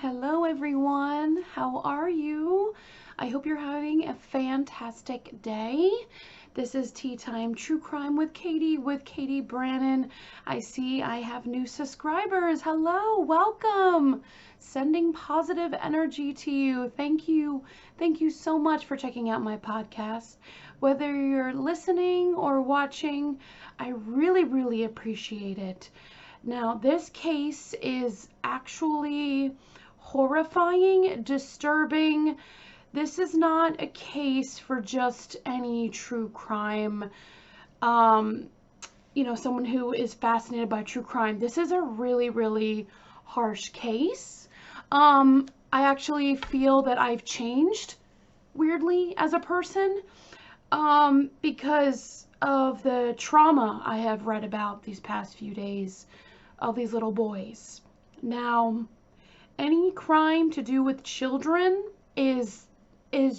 Hello everyone, how are you? I hope you're having a fantastic day. This is Tea Time True Crime with Katie Brannon. I see I have new subscribers. Hello, welcome. Sending positive energy to you. Thank you. Thank you so much for checking out my podcast. Whether you're listening or watching, I really appreciate it. Now, this case is actually horrifying, disturbing. This is not a case for just any true crime, someone who is fascinated by true crime. This is a really harsh case. I actually feel that I've changed weirdly as a person, because of the trauma I have read about these past few days of these little boys. Now, any crime to do with children is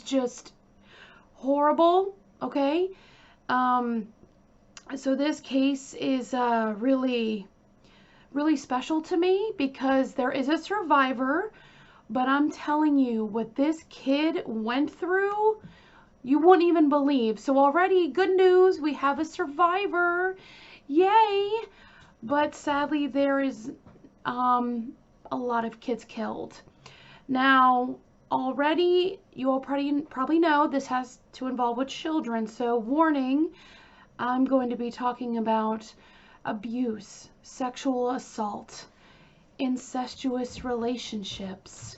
just horrible, okay? So this case is really special to me because there is a survivor, but I'm telling you, what this kid went through, you wouldn't even believe. So already, good news, we have a survivor. Yay! But sadly, there is a lot of kids killed. Now, already, you all probably know this has to involve with children, so warning, I'm going to be talking about abuse, sexual assault, incestuous relationships.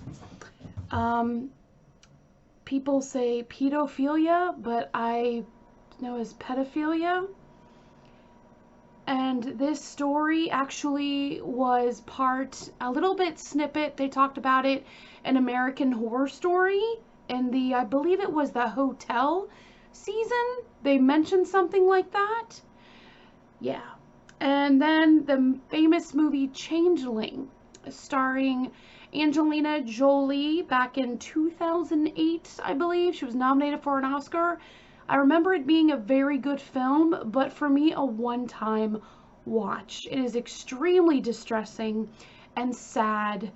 People say pedophilia, but I know as pedophilia. And this story actually was a little bit snippet. They talked about it in American Horror Story in I believe it was the hotel season. They mentioned something like that. Yeah. And then the famous movie Changeling, starring Angelina Jolie back in 2008, I believe. She was nominated for an Oscar. I remember it being a very good film, but for me, a one-time watch. It is extremely distressing and sad.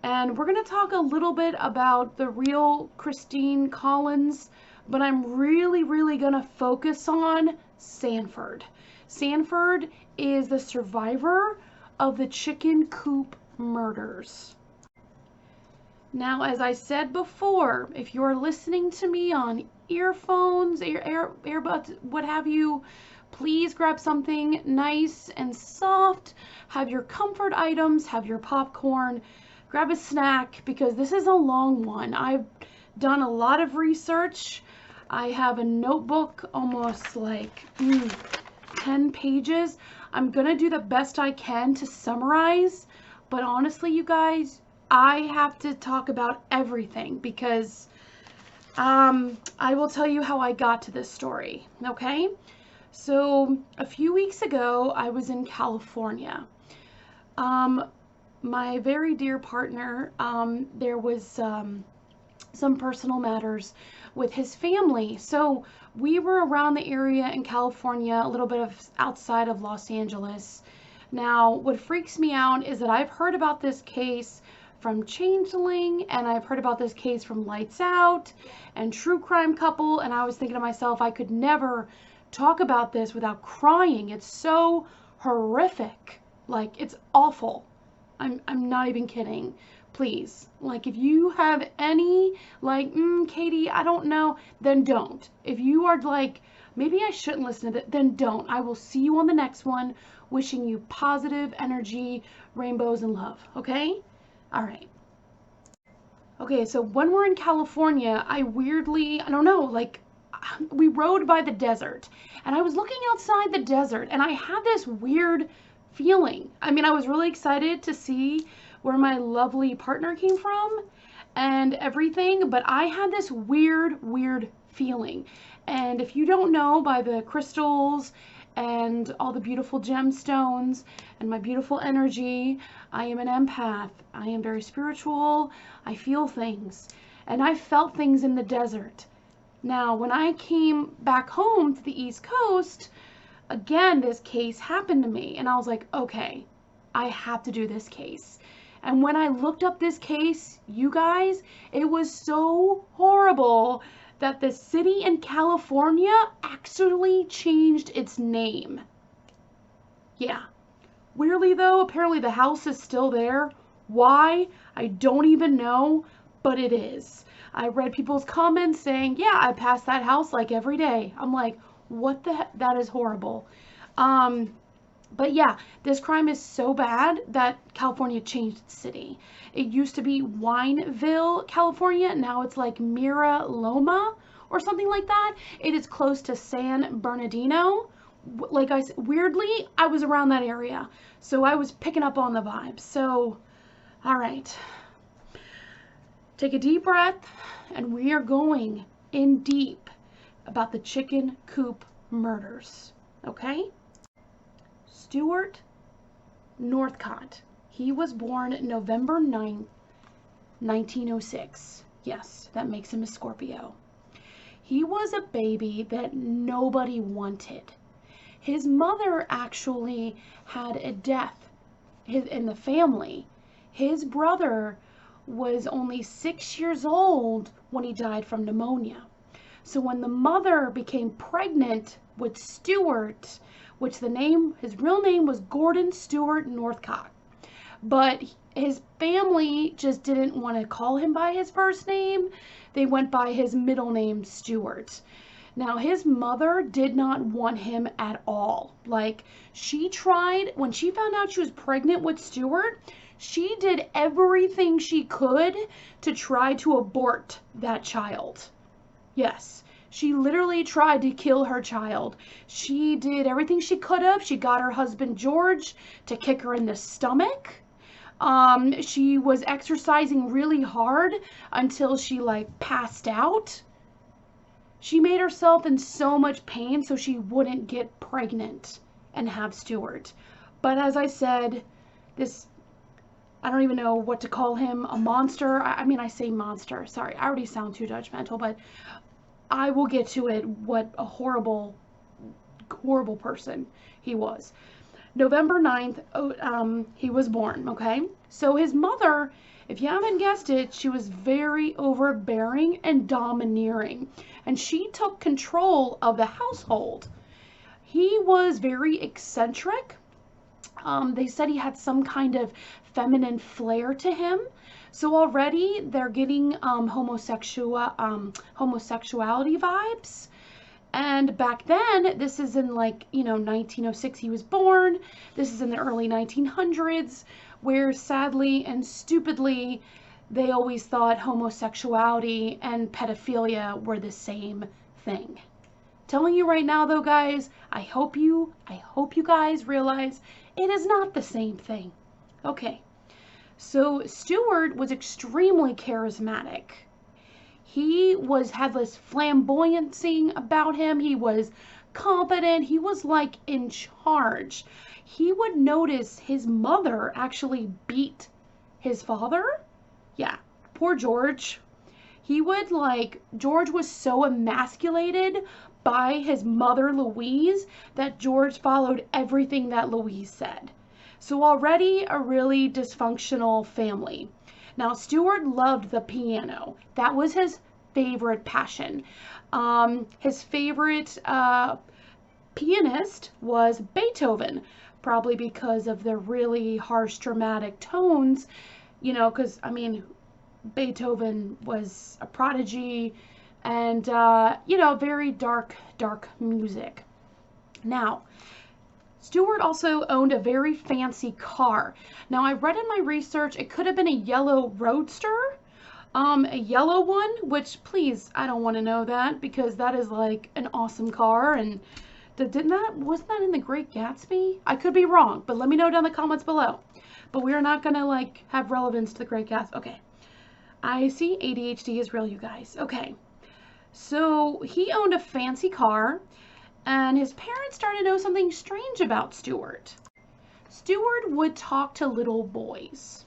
And we're going to talk a little bit about the real Christine Collins, but I'm really going to focus on Sanford. Sanford is the survivor of the chicken coop murders. Now, as I said before, if you're listening to me on earphones, earbuds, what have you, please grab something nice and soft. Have your comfort items, have your popcorn, grab a snack, because this is a long one. I've done a lot of research. I have a notebook, almost like 10 pages. I'm gonna do the best I can to summarize, but honestly, you guys, I have to talk about everything because I will tell you how I got to this story, okay? So a few weeks ago, I was in California. My very dear partner, there was some personal matters with his family. So we were around the area in California, a little bit outside of Los Angeles. Now, what freaks me out is that I've heard about this case from Changeling, and I've heard about this case from Lights Out and True Crime Couple, and I was thinking to myself, I could never talk about this without crying. It's so horrific. Like, it's awful. I'm not even kidding. Please, like, if you have any, like, Katie, I don't know, then don't. If you are like, maybe I shouldn't listen to that, then don't. I will see you on the next one, wishing you positive energy, rainbows, and love, okay? All right. Okay, so when we're in California, I don't know, like, we rode by the desert, and I was looking outside the desert, and I had this weird feeling. I mean, I was really excited to see where my lovely partner came from and everything, but I had this weird feeling. And if you don't know, by the crystals and all the beautiful gemstones and my beautiful energy, I am an empath. I am very spiritual. I feel things. And I felt things in the desert. Now, when I came back home to the East Coast, again, this case happened to me. And I was like, okay, I have to do this case. And when I looked up this case, you guys, it was so horrible that the city in California actually changed its name. Yeah. Weirdly though, apparently the house is still there. Why? I don't even know, but it is. I read people's comments saying, yeah, I pass that house like every day. I'm like, what the heck? That is horrible. But yeah, this crime is so bad that California changed its city. It used to be Wineville, California. Now it's like Mira Loma or something like that. It is close to San Bernardino. Like I said, weirdly, I was around that area, so I was picking up on the vibes. So, all right. Take a deep breath, and we are going in deep about the chicken coop murders, okay? Stuart Northcott. He was born November 9th, 1906. Yes, that makes him a Scorpio. He was a baby that nobody wanted. His mother actually had a death in the family. His brother was only 6 years old when he died from pneumonia. So when the mother became pregnant with Stuart, which his real name was Gordon Stuart Northcott, but his family just didn't want to call him by his first name. They went by his middle name, Stuart. Now, his mother did not want him at all. Like, she tried, when she found out she was pregnant with Stuart, she did everything she could to try to abort that child. Yes, she literally tried to kill her child. She did everything she could have. She got her husband, George, to kick her in the stomach. She was exercising really hard until she, like, passed out. She made herself in so much pain so she wouldn't get pregnant and have Stuart. But as I said, I don't even know what to call him, a monster. I mean, I say monster. Sorry, I already sound too judgmental, but I will get to it, what a horrible, horrible person he was. November 9th, he was born, okay? So his mother, if you haven't guessed it, she was very overbearing and domineering, and she took control of the household. He was very eccentric. They said he had some kind of feminine flair to him. So already they're getting homosexuality vibes. And back then, this is in 1906 he was born. This is in the early 1900s, where sadly and stupidly, they always thought homosexuality and pedophilia were the same thing. Telling you right now though, guys, I hope you guys realize it is not the same thing. Okay, so Stuart was extremely charismatic. He had this flamboyancy about him. He was competent. He was like in charge. He would notice his mother actually beat his father. Yeah, poor George. George was so emasculated by his mother Louise that George followed everything that Louise said. So already a really dysfunctional family. Now, Stuart loved the piano. That was his favorite passion. His favorite pianist was Beethoven, probably because of the really harsh, dramatic tones, because, I mean, Beethoven was a prodigy and, very dark music. Now, Stuart also owned a very fancy car. Now, I read in my research, it could have been a yellow Roadster, a yellow one, which, please, I don't want to know that, because that is like an awesome car, and wasn't that in The Great Gatsby? I could be wrong, but let me know down in the comments below. But we are not going to, have relevance to The Great Gatsby. Okay. I see ADHD is real, you guys. Okay. So, he owned a fancy car, and his parents started to know something strange about Stuart. Stuart would talk to little boys.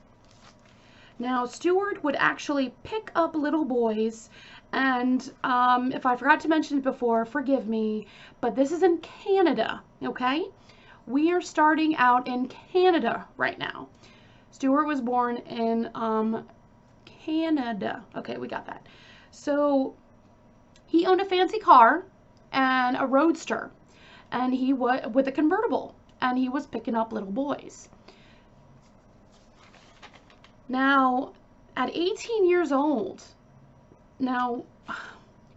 Now, Stuart would actually pick up little boys, and if I forgot to mention it before, forgive me, but this is in Canada, okay? We are starting out in Canada right now. Stewart was born in Canada. Okay, we got that. So he owned a fancy car and a roadster, and he was with a convertible, and he was picking up little boys. Now, at 18 years old, now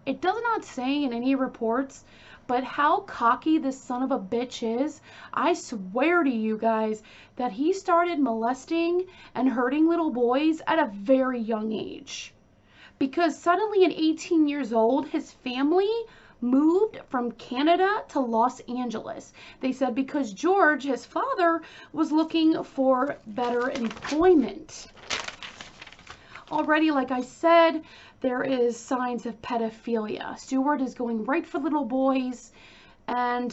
it does not say in any reports, but how cocky this son of a bitch is. I swear to you guys that he started molesting and hurting little boys at a very young age. Because suddenly at 18 years old, his family moved from Canada to Los Angeles. They said because George, his father, was looking for better employment. Already, like I said, there is signs of pedophilia. Stewart is going right for little boys, and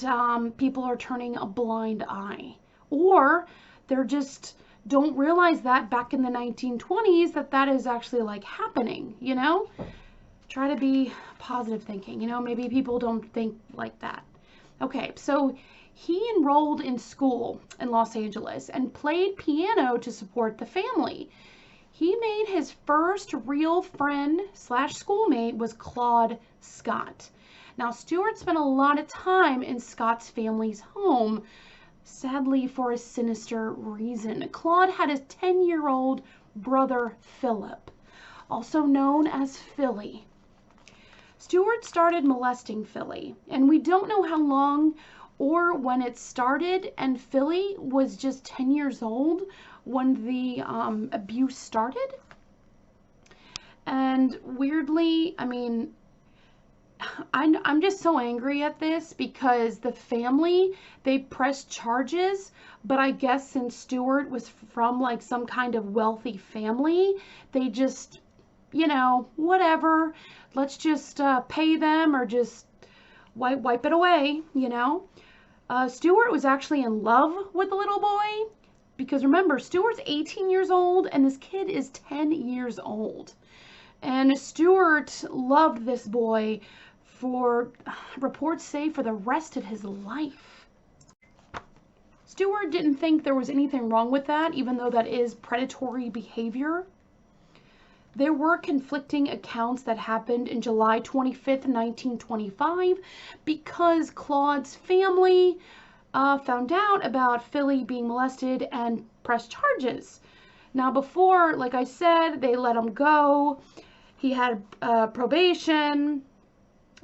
people are turning a blind eye. Or they're just don't realize that back in the 1920s that is actually like happening, you know? Try to be positive thinking, you know, maybe people don't think like that. Okay, so he enrolled in school in Los Angeles and played piano to support the family. He made his first real friend / schoolmate was Claude Scott. Now, Stewart spent a lot of time in Scott's family's home, sadly for a sinister reason. Claude had a 10-year-old brother, Philip, also known as Philly. Stewart started molesting Philly, and we don't know how long or when it started, and Philly was just 10 years old when the abuse started. And weirdly, I mean, I'm just so angry at this because the family, they pressed charges, but I guess since Stewart was from like some kind of wealthy family, they just, you know, whatever, let's just pay them or just wipe it away, you know. Stewart was actually in love with the little boy because remember, Stewart's 18 years old and this kid is 10 years old. And Stewart loved this boy for, reports say, for the rest of his life. Stewart didn't think there was anything wrong with that, even though that is predatory behavior. There were conflicting accounts that happened in July 25th, 1925, because Claude's family found out about Philly being molested and pressed charges. Now before, like I said, they let him go. He had probation,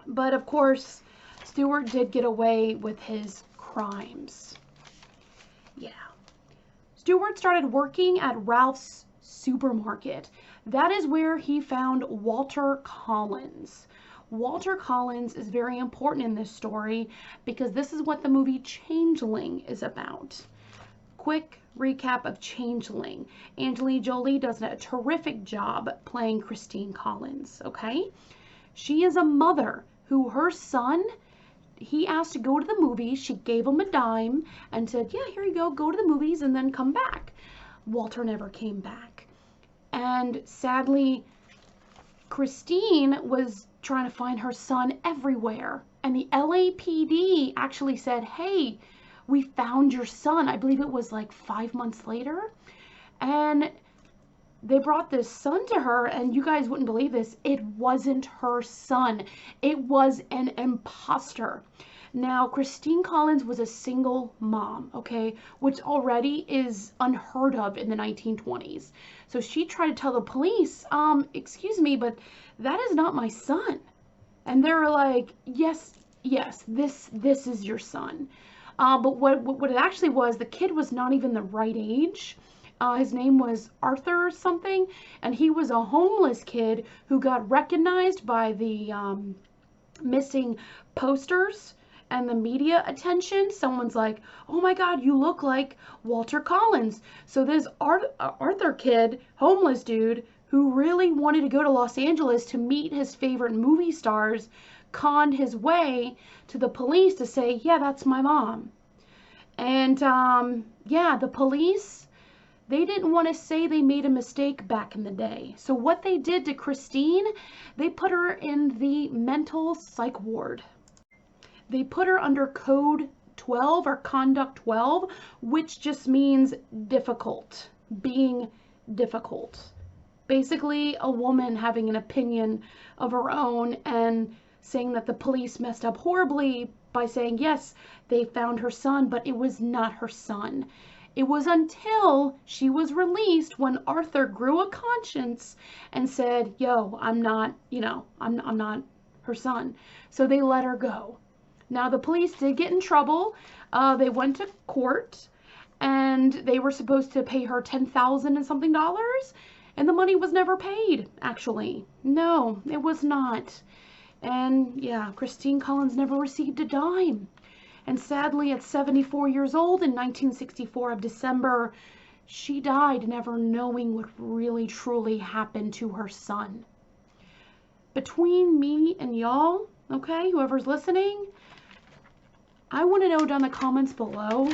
but of course, Stewart did get away with his crimes. Yeah. Stewart started working at Ralph's supermarket. That is where he found Walter Collins. Walter Collins is very important in this story because this is what the movie Changeling is about. Quick recap of Changeling. Angelina Jolie does a terrific job playing Christine Collins, okay? She is a mother who her son, he asked to go to the movies. She gave him a dime and said, yeah, here you go to the movies and then come back. Walter never came back. And sadly, Christine was trying to find her son everywhere. And the LAPD actually said, hey, we found your son. I believe it was like 5 months later. And they brought this son to her, and you guys wouldn't believe this. It wasn't her son. It was an imposter. Now, Christine Collins was a single mom, okay, which already is unheard of in the 1920s. So she tried to tell the police, excuse me, but that is not my son. And they were like, yes, this is your son. But what it actually was, the kid was not even the right age. His name was Arthur or something, and he was a homeless kid who got recognized by the missing posters and the media attention. Someone's like, oh my God, you look like Walter Collins. So this Arthur kid, homeless dude, who really wanted to go to Los Angeles to meet his favorite movie stars, conned his way to the police to say, yeah, that's my mom. And yeah, the police, they didn't want to say they made a mistake back in the day. So what they did to Christine, they put her in the mental psych ward. They put her under Code 12 or Conduct 12, which just means difficult. being difficult. Basically, a woman having an opinion of her own and saying that the police messed up horribly by saying, yes, they found her son, but it was not her son. It was until she was released when Arthur grew a conscience and said, yo, I'm not, I'm not her son. So they let her go. Now, the police did get in trouble. They went to court and they were supposed to pay her $10,000 and something dollars. And the money was never paid, actually. No, it was not. And yeah, Christine Collins never received a dime. And sadly, at 74 years old in 1964 of December, she died never knowing what really truly happened to her son. Between me and y'all, okay, whoever's listening, I want to know down the comments below.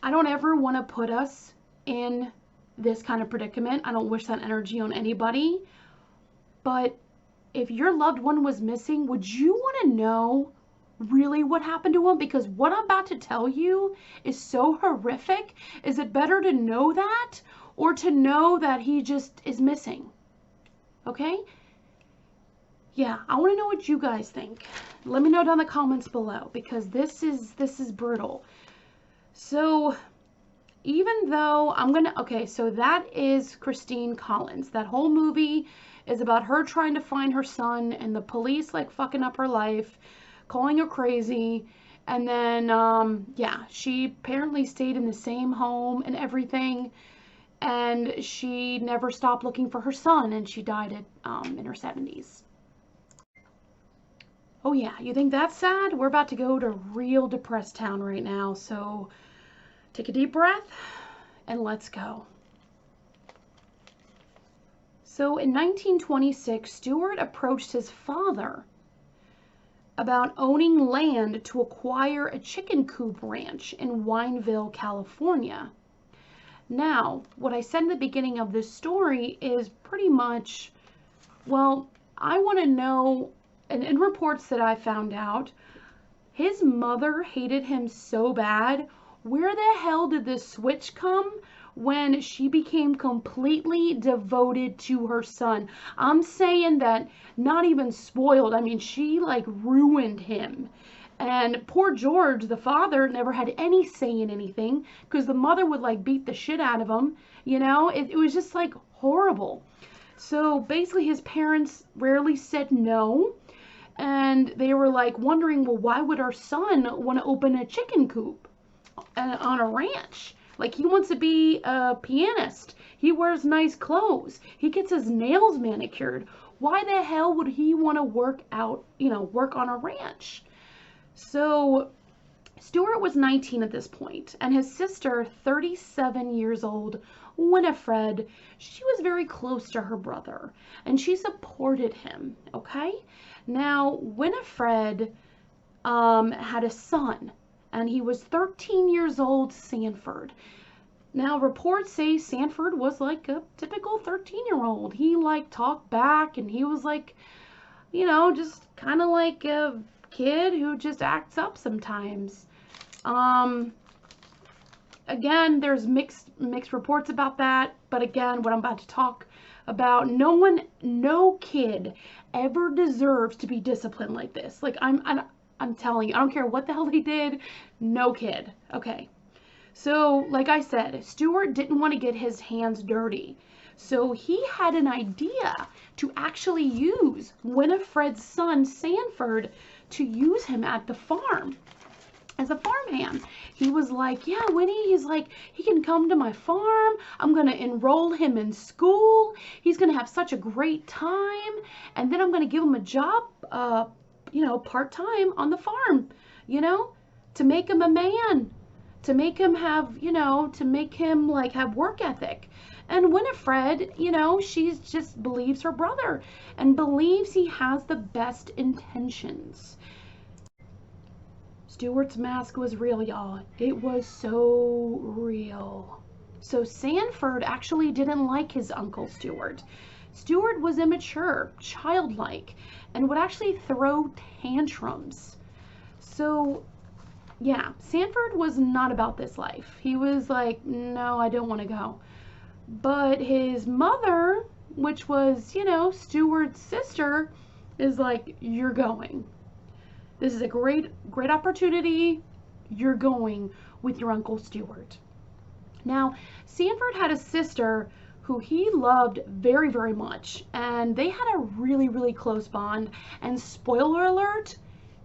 I don't ever want to put us in this kind of predicament. I don't wish that energy on anybody. But if your loved one was missing, would you want to know really what happened to him? Because what I'm about to tell you is so horrific. Is it better to know that or to know that he just is missing? Okay? Yeah, I want to know what you guys think. Let me know down in the comments below, because this is brutal. So even though okay, so that is Christine Collins. That whole movie is about her trying to find her son and the police like fucking up her life, calling her crazy. And then, yeah, she apparently stayed in the same home and everything. And she never stopped looking for her son, and she died in her 70s. Oh yeah, you think that's sad? We're about to go to real depressed town right now, so take a deep breath and let's go. So in 1926, Stewart approached his father about owning land to acquire a chicken coop ranch in Wineville, California. Now, what I said in the beginning of this story is pretty much, well, I want to know, and in reports that I found out, his mother hated him so bad. Where the hell did this switch come when she became completely devoted to her son? I'm saying that not even spoiled. I mean, she like ruined him. And poor George, the father, never had any say in anything because the mother would like beat the shit out of him. You know, it was just like horrible. So basically his parents rarely said no. And they were like wondering, well, why would our son want to open a chicken coop on a ranch? Like, he wants to be a pianist. He wears nice clothes. He gets his nails manicured. Why the hell would he want to work on a ranch? So Stewart was 19 at this point, and his sister, 37 years old, Winifred, she was very close to her brother, and she supported him, okay? Now, Winifred had a son, and he was 13 years old, Sanford. Now, reports say Sanford was like a typical 13-year-old. He like talked back, and he was like, just kind of like a kid who just acts up sometimes. Again, there's mixed reports about that, but again, what I'm about to talk about, no kid ever deserves to be disciplined like this. Like, I'm telling you, I don't care what the hell he did, no kid. Okay. So, like I said, Stewart didn't want to get his hands dirty. So he had an idea to actually use Winifred's son, Sanford, to use him at the farm as a farmhand. He was like, yeah, Winnie, he's like, he can come to my farm. I'm going to enroll him in school. He's going to have such a great time. And then I'm going to give him a job, part-time on the farm, to make him a man, to make him have, to make him like have work ethic. And Winifred, she just believes her brother and believes he has the best intentions. Stewart's mask was real, y'all. It was so real. So Sanford actually didn't like his uncle Stewart. Stewart was immature, childlike, and would actually throw tantrums. So yeah, Sanford was not about this life. He was like, no, I don't want to go. But his mother, which was, Stewart's sister, is like, you're going. This is a great opportunity. You're going with your Uncle Stewart. Now, Sanford had a sister who he loved very, very much, and they had a really, really close bond. And spoiler alert,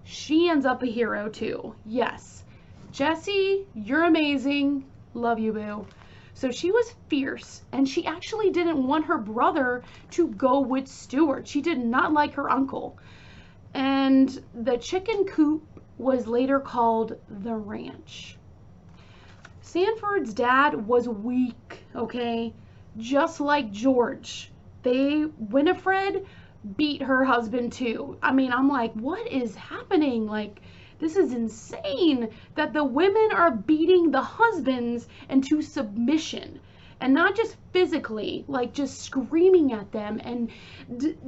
she ends up a hero too. Yes, Jessie, you're amazing. Love you, boo. So she was fierce, and she actually didn't want her brother to go with Stewart. She did not like her uncle. And the chicken coop was later called the ranch. Sanford's dad was weak, okay? Just like George. Winifred beat her husband too. I mean, I'm like, what is happening? Like, this is insane that the women are beating the husbands into submission. And not just physically, like just screaming at them and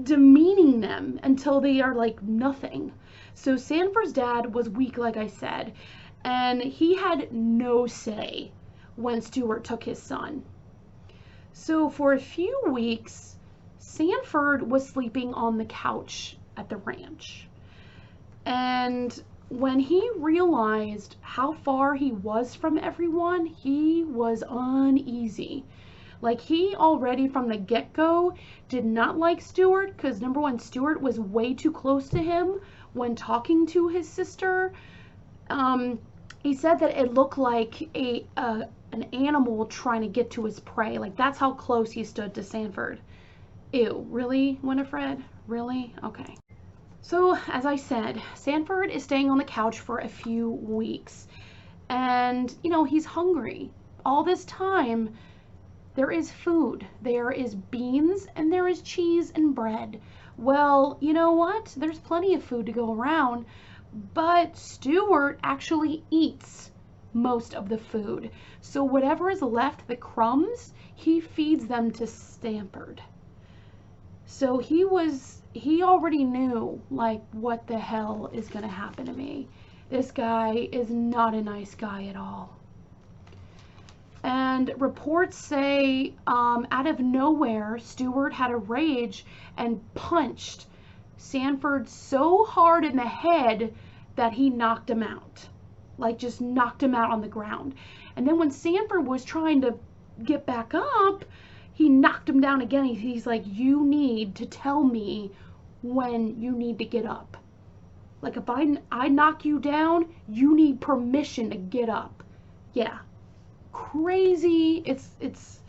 demeaning them until they are like nothing. So Sanford's dad was weak, like I said, and he had no say when Stewart took his son. So for a few weeks, Sanford was sleeping on the couch at the ranch. And when he realized how far he was from everyone, he was uneasy. Like, he already from the get-go did not like Stewart because, number one, Stewart was way too close to him when talking to his sister. He said that it looked like an animal trying to get to his prey. Like, that's how close he stood to Sanford. Ew, really, Winifred? Really? Okay. So, as I said, Sanford is staying on the couch for a few weeks. And, he's hungry. All this time, there is food. There is beans, and there is cheese and bread. Well, you know what? There's plenty of food to go around. But Stewart actually eats most of the food. So whatever is left, the crumbs, he feeds them to Sanford. So he already knew, like, what the hell is going to happen to me. This guy is not a nice guy at all. And reports say, out of nowhere, Stewart had a rage and punched Sanford so hard in the head that he knocked him out. Like, just knocked him out on the ground. And then when Sanford was trying to get back up, he knocked him down again. He's like, you need to tell me when you need to get up. Like, if I knock you down, you need permission to get up. Yeah. Crazy. It's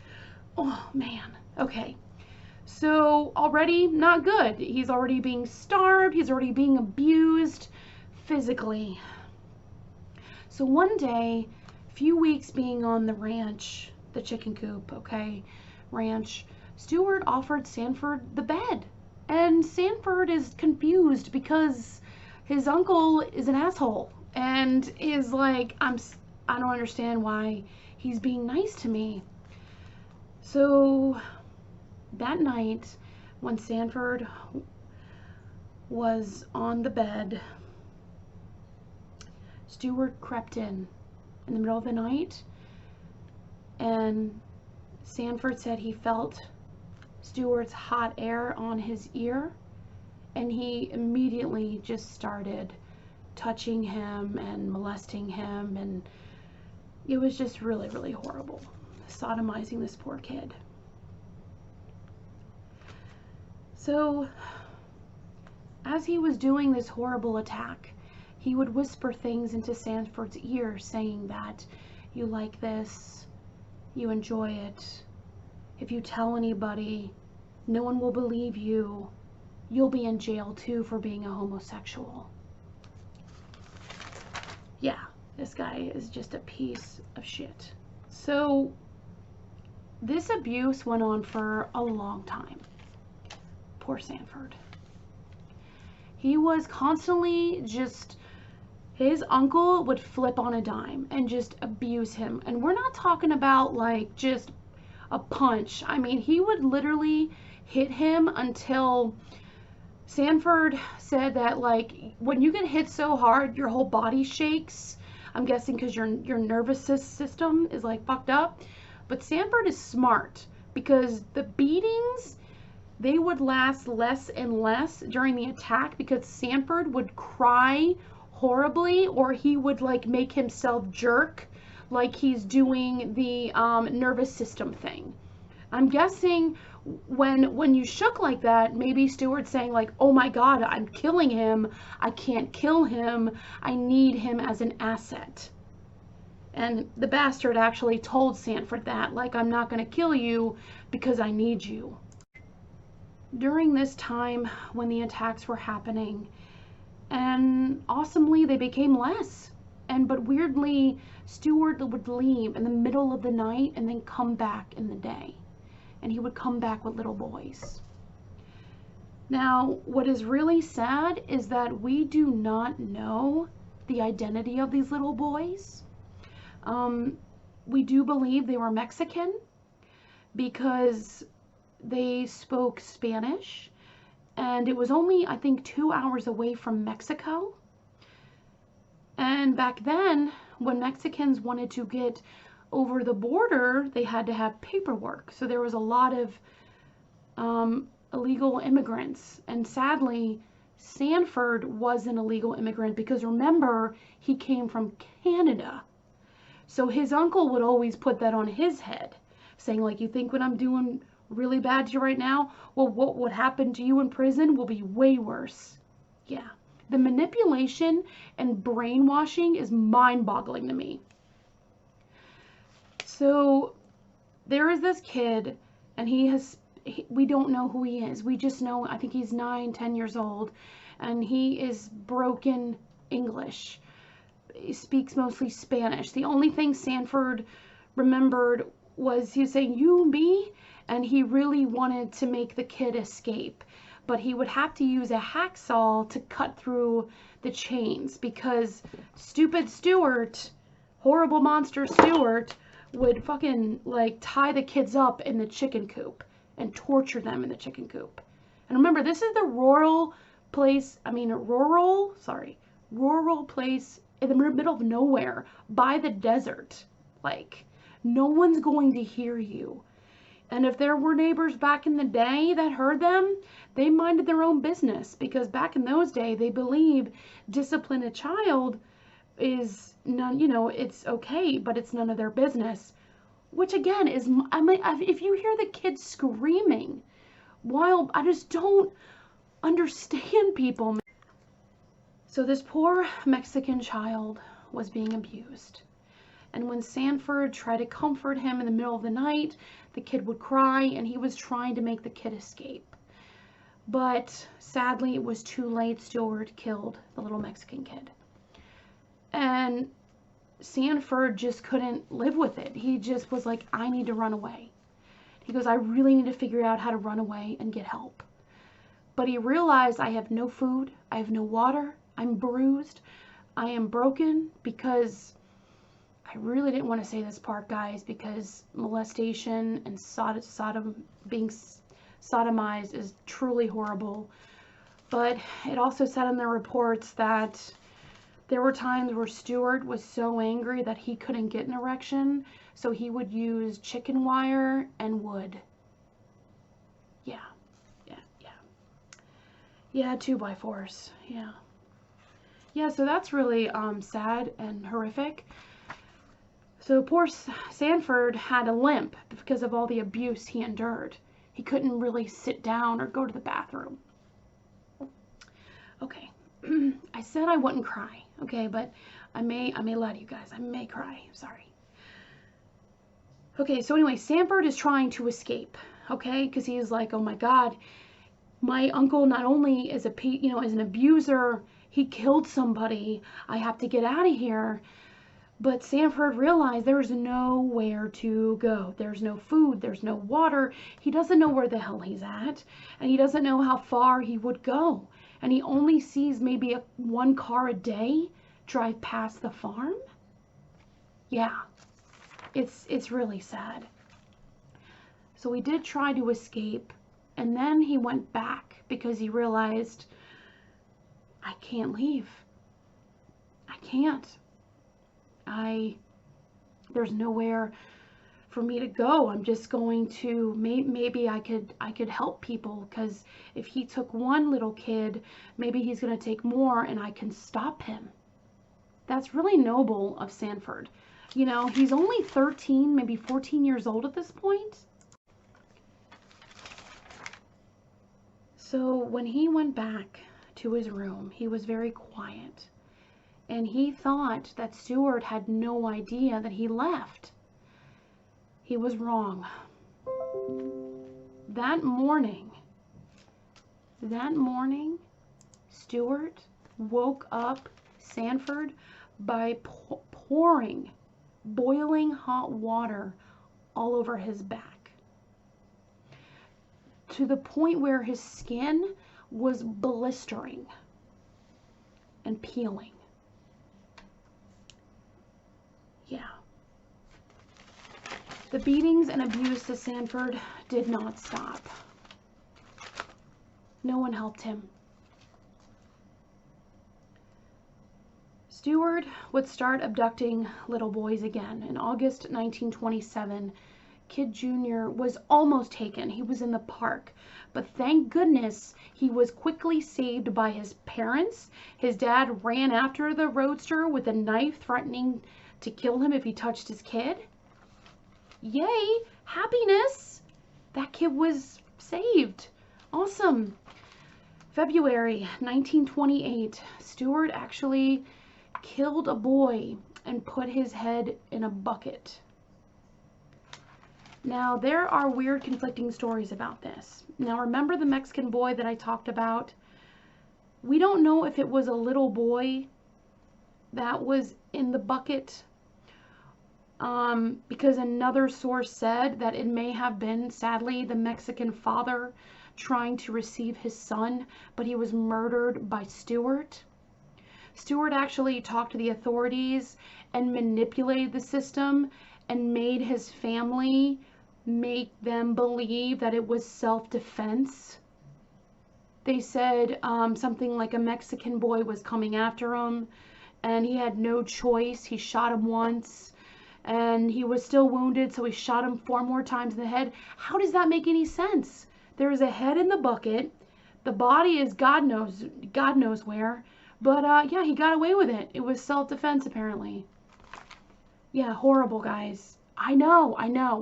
oh man. Okay. So already not good. He's already being starved. He's already being abused physically. So one day, a few weeks being on the ranch, the chicken coop, okay, ranch, Stewart offered Sanford the bed. And Sanford is confused because his uncle is an asshole and is like, I don't understand why he's being nice to me. So that night when Sanford was on the bed, Stewart crept in the middle of the night, and Sanford said he felt Stewart's hot air on his ear, and he immediately just started touching him and molesting him, and it was just really, really horrible, sodomizing this poor kid. So as he was doing this horrible attack, he would whisper things into Sanford's ear saying that you like this, you enjoy it. If you tell anybody, no one will believe you. You'll be in jail too for being a homosexual. Yeah, this guy is just a piece of shit. So this abuse went on for a long time. Poor Sanford. He was constantly just, his uncle would flip on a dime and just abuse him. And we're not talking about like just a punch. I mean, he would literally hit him until Sanford said that, like, when you get hit so hard, your whole body shakes. I'm guessing because your nervous system is like fucked up. But Sanford is smart because the beatings, they would last less and less during the attack because Sanford would cry horribly, or he would like make himself jerk like he's doing the nervous system thing. I'm guessing when you shook like that, maybe Stewart's saying like, oh my God, I'm killing him. I can't kill him. I need him as an asset. And the bastard actually told Sanford that, like, I'm not going to kill you because I need you. During this time when the attacks were happening, and awesomely they became less. But weirdly, Stewart would leave in the middle of the night and then come back in the day. And he would come back with little boys. Now, what is really sad is that we do not know the identity of these little boys. We do believe they were Mexican because they spoke Spanish, and it was only, I think, 2 hours away from Mexico. And back then, when Mexicans wanted to get over the border, they had to have paperwork. So there was a lot of illegal immigrants. And sadly, Sanford was an illegal immigrant because remember, he came from Canada. So his uncle would always put that on his head, saying like, you think what I'm doing really bad to you right now? Well, what would happen to you in prison will be way worse. Yeah. The manipulation and brainwashing is mind-boggling to me. So there is this kid, and we don't know who he is. We just know, I think he's 9, 10 years old, and he is broken English. He speaks mostly Spanish. The only thing Sanford remembered was he was saying, you, me, and he really wanted to make the kid escape. But he would have to use a hacksaw to cut through the chains because stupid Stewart, horrible monster Stewart, would fucking like tie the kids up in the chicken coop and torture them in the chicken coop. And remember, this is the rural place in the middle of nowhere by the desert. Like, no one's going to hear you. And if there were neighbors back in the day that heard them, they minded their own business because back in those days, they believed discipline a child is none, it's okay, but it's none of their business. Which again is, if you hear the kids screaming, while I just don't understand people. So this poor Mexican child was being abused. And when Sanford tried to comfort him in the middle of the night, the kid would cry, and he was trying to make the kid escape. But sadly, it was too late. Stewart killed the little Mexican kid. And Sanford just couldn't live with it. He just was like, I need to run away. He goes, I really need to figure out how to run away and get help. But he realized, I have no food, I have no water, I'm bruised, I am broken, because I really didn't want to say this part, guys, because molestation and being sodomized is truly horrible. But it also said in the reports that there were times where Stewart was so angry that he couldn't get an erection, so he would use chicken wire and wood. Yeah, 2x4s. Yeah, so that's really sad and horrific. So poor Sanford had a limp because of all the abuse he endured. He couldn't really sit down or go to the bathroom. Okay, I said I wouldn't cry, okay, but I may lie to you guys. I may cry, sorry. Okay, so anyway, Sanford is trying to escape, okay, because he's like, oh my God, my uncle not only is is an abuser, he killed somebody. I have to get out of here. But Sanford realized there's nowhere to go. There's no food, there's no water. He doesn't know where the hell he's at, and he doesn't know how far he would go. And he only sees maybe one car a day drive past the farm. Yeah, it's really sad. So he did try to escape, and then he went back because he realized, I can't leave. I can't. There's nowhere for me to go. I'm just going to, maybe I could help people, because if he took one little kid, maybe he's going to take more and I can stop him. That's really noble of Sanford. You know, he's only 13, maybe 14 years old at this point. So when he went back to his room, he was very quiet. And he thought that Stuart had no idea that he left. He was wrong. That morning, Stuart woke up Sanford by pouring boiling hot water all over his back, to the point where his skin was blistering and peeling. Yeah. The beatings and abuse to Sanford did not stop. No one helped him. Stuart would start abducting little boys again. In August 1927, Kid Jr. was almost taken. He was in the park. But thank goodness he was quickly saved by his parents. His dad ran after the roadster with a knife, threatening to kill him if he touched his kid. Yay! Happiness! That kid was saved. Awesome. February 1928, Stuart actually killed a boy and put his head in a bucket. Now, there are weird conflicting stories about this. Now, remember the Mexican boy that I talked about? We don't know if it was a little boy that was in the bucket, because another source said that it may have been, sadly, the Mexican father trying to receive his son, but he was murdered by Stuart. Stuart actually talked to the authorities and manipulated the system and made his family make them believe that it was self-defense. They said something like a Mexican boy was coming after him and he had no choice. He shot him once and he was still wounded, so he shot him 4 more times in the head. How does that make any sense? There is a head in the bucket. The body is God knows where. But yeah, he got away with it. It was self-defense, apparently. Yeah, horrible, guys. I know.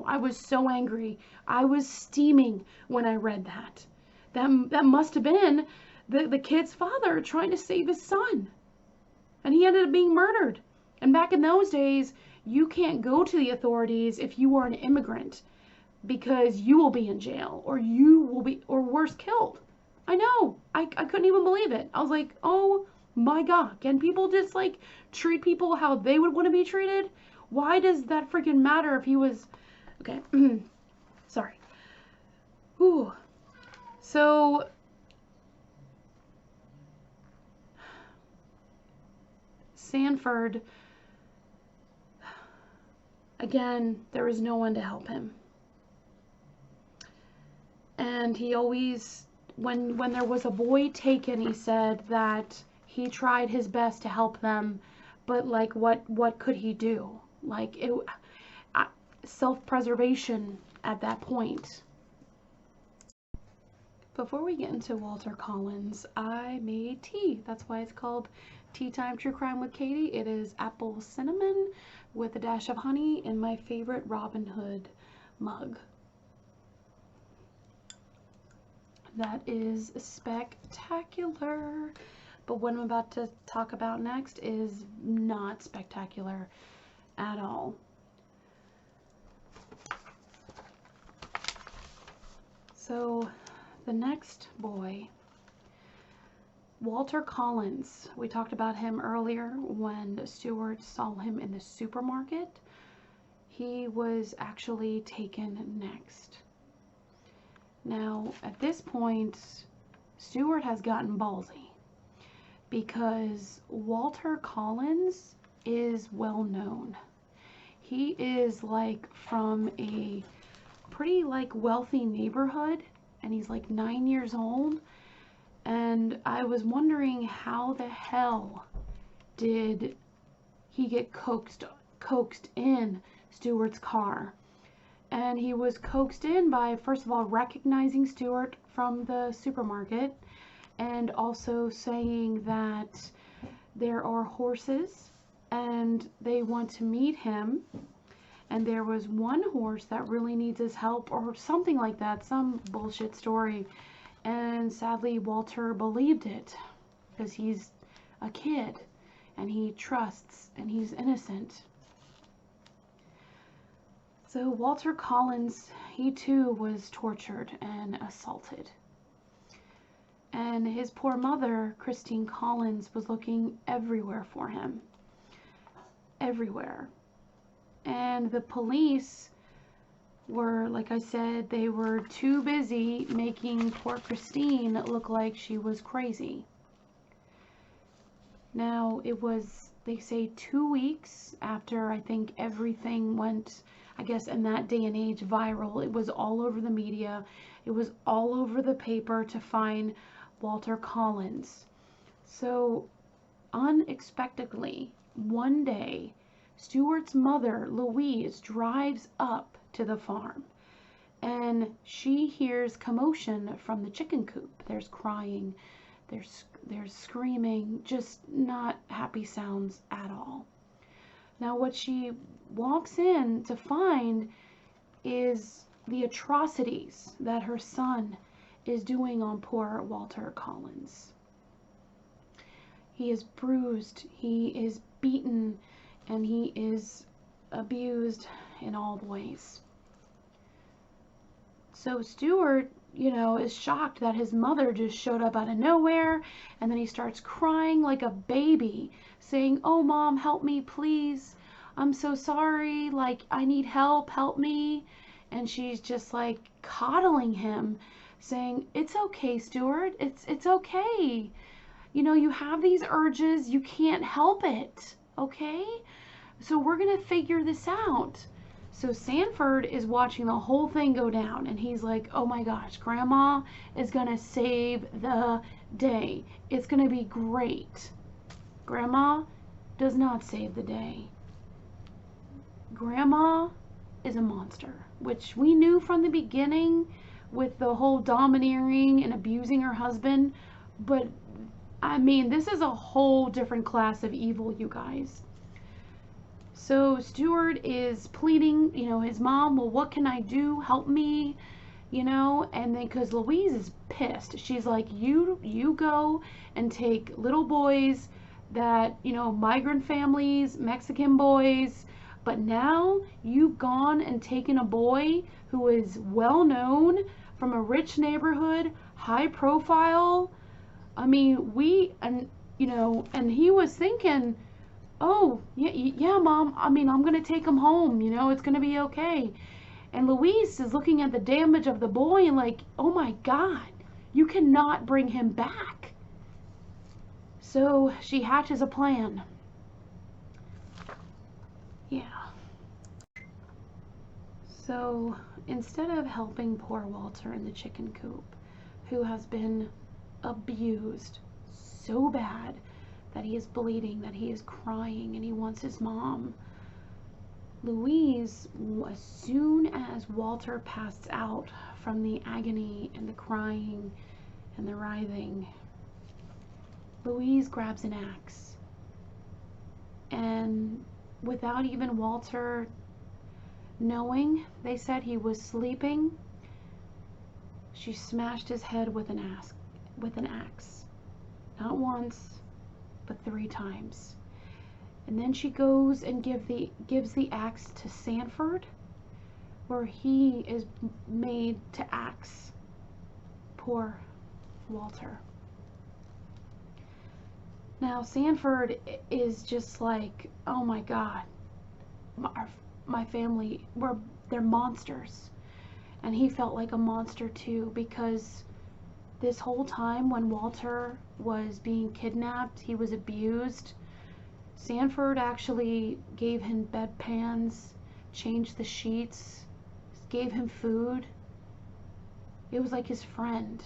I was so angry. I was steaming when I read that. That must have been the kid's father trying to save his son. And he ended up being murdered. And back in those days, you can't go to the authorities if you are an immigrant, because you will be in jail, or you will be, or worse, killed. I know. I couldn't even believe it. I was like, oh my God, can people just like treat people how they would want to be treated? Why does that freaking matter if he was, okay, sorry. Whew. So, Sanford, again, there was no one to help him. And he always, when there was a boy taken, he said that he tried his best to help them, but like what could he do? Like, it, self-preservation at that point. Before we get into Walter Collins, I made tea. That's why it's called Tea Time True Crime with Katie. It is apple cinnamon with a dash of honey in my favorite Robin Hood mug. That is spectacular. But what I'm about to talk about next is not spectacular at all. So the next boy, Walter Collins, we talked about him earlier when Stuart saw him in the supermarket. He was actually taken next. Now, at this point, Stuart has gotten ballsy, because Walter Collins is well known. He is like from a pretty like wealthy neighborhood, and he's like 9 years old. And I was wondering, how the hell did he get coaxed in Stuart's car. And he was coaxed in by, first of all, recognizing Stuart from the supermarket, and also saying that there are horses and they want to meet him. And there was one horse that really needs his help, or something like that, some bullshit story. And sadly, Walter believed it because he's a kid and he trusts and he's innocent. So Walter Collins, he too was tortured and assaulted. And his poor mother, Christine Collins, was looking everywhere for him. Everywhere. And the police were, like I said, they were too busy making poor Christine look like she was crazy. Now, it was, they say, 2 weeks after, I think, everything went, I guess, in that day and age, viral. It was all over the media. It was all over the paper to find Walter Collins. So, unexpectedly, one day, Stuart's mother, Louise, drives up to the farm, and she hears commotion from the chicken coop. There's crying, there's screaming, just not happy sounds at all. Now, what she walks in to find is the atrocities that her son is doing on poor Walter Collins. He is bruised, he is beaten, and he is abused in all ways. So Stuart, is shocked that his mother just showed up out of nowhere, and then he starts crying like a baby, saying, "Oh, Mom, help me, please. I'm so sorry. Like, I need help. Help me." And she's just like coddling him, saying, "It's okay, Stuart. It's okay. You have these urges. You can't help it. Okay? So we're going to figure this out." So Sanford is watching the whole thing go down, and he's like, "Oh my gosh, Grandma is going to save the day. It's going to be great." Grandma does not save the day. Grandma is a monster, which we knew from the beginning with the whole domineering and abusing her husband. But, I mean, this is a whole different class of evil, you guys. So Stuart is pleading, his mom, "Well, what can I do? Help me." And then, because Louise is pissed, she's like, you go and take little boys that, migrant families, Mexican boys, but now you've gone and taken a boy who is well known from a rich neighborhood, high profile. I mean, and he was thinking, "Oh, yeah, Mom, I mean, I'm going to take him home, it's going to be okay." And Louise is looking at the damage of the boy and like, "Oh my God, you cannot bring him back." So she hatches a plan. Yeah. So instead of helping poor Walter in the chicken coop, who has been abused so bad that he is bleeding, that he is crying, and he wants his mom, Louise, as soon as Walter passed out from the agony and the crying and the writhing, Louise grabs an axe, and without even Walter knowing, they said he was sleeping, she smashed his head with an axe. Not once, but 3 times. And then she goes and gives the axe to Sanford, where he is made to axe poor Walter. Now Sanford is just like, "Oh my God, my family, they're monsters." And he felt like a monster too, because this whole time when Walter was being kidnapped, he was abused. Sanford actually gave him bedpans, changed the sheets, gave him food. It was like his friend.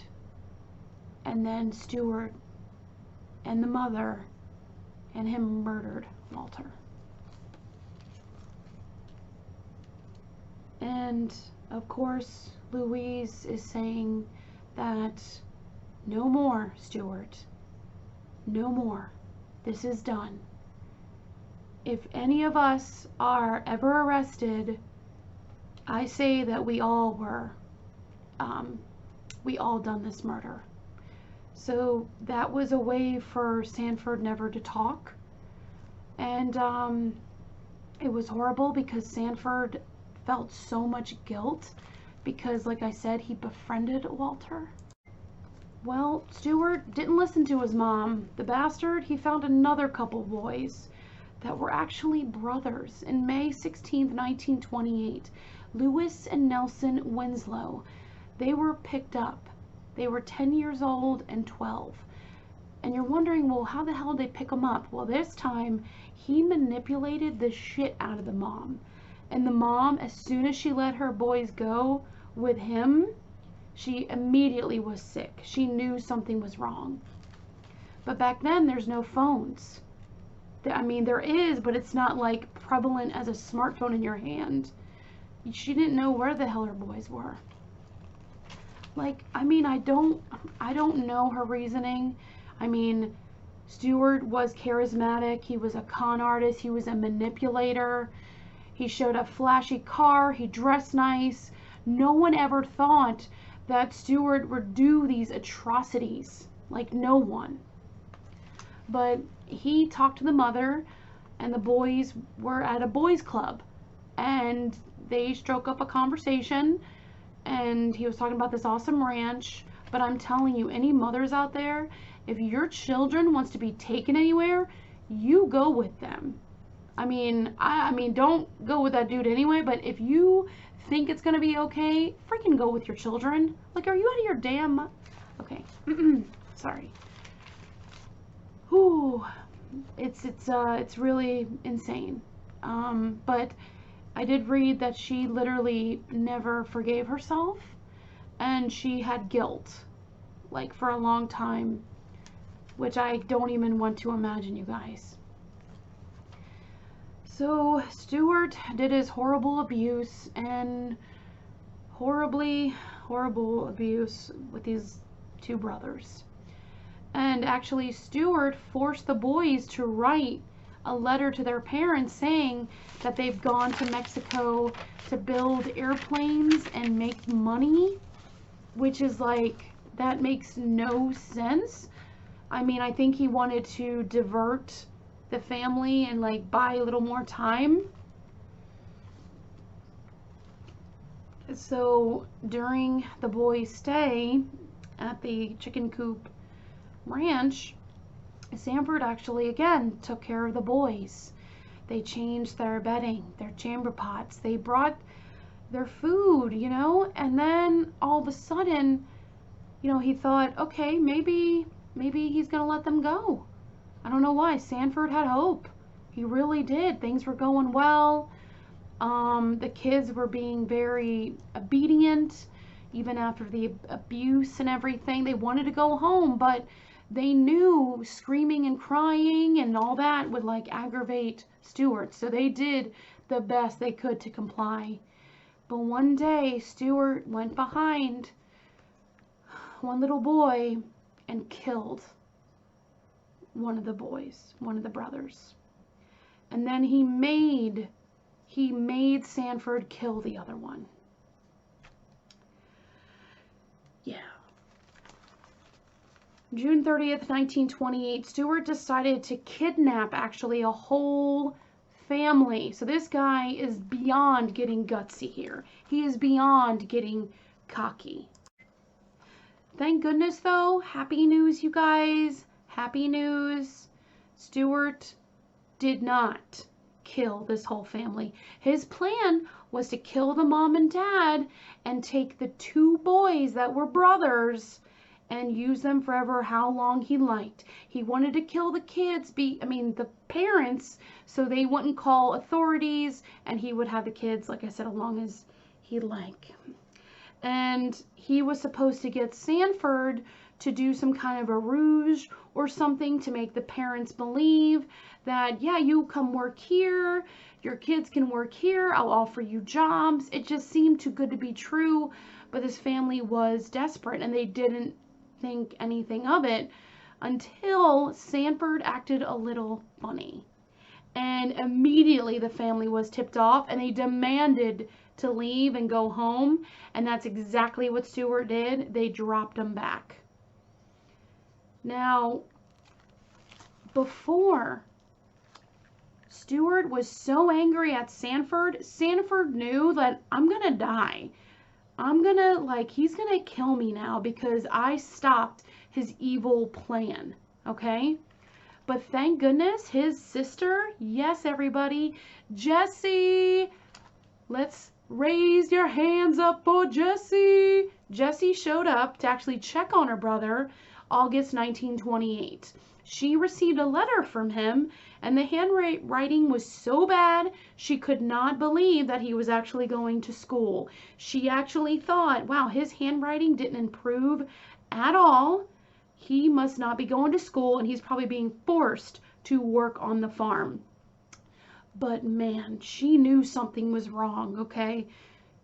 And then Stuart and the mother and him murdered Walter. And of course, Louise is saying that no more, Stuart. No more. This is done. If any of us are ever arrested, I say that we all were. We all done this murder. So that was a way for Sanford never to talk. And it was horrible because Sanford felt so much guilt because, like I said, he befriended Walter. Well, Stuart didn't listen to his mom. The bastard, he found another couple boys that were actually brothers. In May 16th, 1928, Lewis and Nelson Winslow, they were picked up. They were 10 years old and 12. And you're wondering, well, how the hell did they pick them up? Well, this time, he manipulated the shit out of the mom. And the mom, as soon as she let her boys go with him, she immediately was sick. She knew something was wrong. But back then, there's no phones. I mean, there is, but it's not like prevalent as a smartphone in your hand. She didn't know where the hell her boys were. Like, I mean, I don't know her reasoning. I mean, Stuart was charismatic. He was a con artist. He was a manipulator. He showed a flashy car. He dressed nice. No one ever thought that Stuart would do these atrocities. Like, no one. But he talked to the mother, and the boys were at a boys club. And they struck up a conversation, and he was talking about this awesome ranch. But I'm telling you, any mothers out there, if your children wants to be taken anywhere, you go with them. I mean, don't go with that dude anyway, but if you think it's gonna be okay, freaking go with your children. Like, are you out of your damn... Okay. Sorry. Whew. It's really insane. But I did read that she literally never forgave herself, and she had guilt, like, for a long time, which I don't even want to imagine, you guys. So Stuart did his horrible abuse, and horrible abuse with these two brothers. And actually, Stuart forced the boys to write a letter to their parents saying that they've gone to Mexico to build airplanes and make money, which is like, that makes no sense. I mean, I think he wanted to divert the family and like buy a little more time. So during the boys' stay at the chicken coop ranch, Sanford actually again took care of the boys. They changed their bedding, their chamber pots, they brought their food, you know, and then all of a sudden, you know, he thought, okay, maybe he's gonna let them go. I don't know why. Sanford had hope. He really did. Things were going well. The kids were being very obedient, even after the abuse and everything. They wanted to go home, but they knew screaming and crying and all that would like aggravate Stuart. So they did the best they could to comply. But one day, Stuart went behind one little boy and killed one of the boys, one of the brothers. And then he made Sanford kill the other one. Yeah. June 30th, 1928, Stuart decided to kidnap actually a whole family. So this guy is beyond getting gutsy here. He is beyond getting cocky. Thank goodness though, happy news, you guys. Happy news. Stuart did not kill this whole family. His plan was to kill the mom and dad and take the two boys that were brothers and use them forever how long he liked. He wanted to kill the kids, the parents, so they wouldn't call authorities, and he would have the kids, like I said, as long as he liked. and he was supposed to get Sanford to do some kind of a ruse or something to make the parents believe that, yeah, you come work here, your kids can work here, I'll offer you jobs. It just seemed too good to be true, but this family was desperate and they didn't think anything of it until Sanford acted a little funny. And immediately the family was tipped off and they demanded to leave and go home. And that's exactly what Stuart did. They dropped him back. Now, before, Stuart was so angry at Sanford, Sanford knew that I'm gonna die. He's gonna kill me now because I stopped his evil plan, okay? But thank goodness his sister, yes everybody, Jessie, let's raise your hands up for Jessie. Jessie showed up to actually check on her brother August 1928. She received a letter from him and the handwriting was so bad she could not believe that he was actually going to school. She actually thought, wow, his handwriting didn't improve at all. He must not be going to school and he's probably being forced to work on the farm. But man, she knew something was wrong, okay?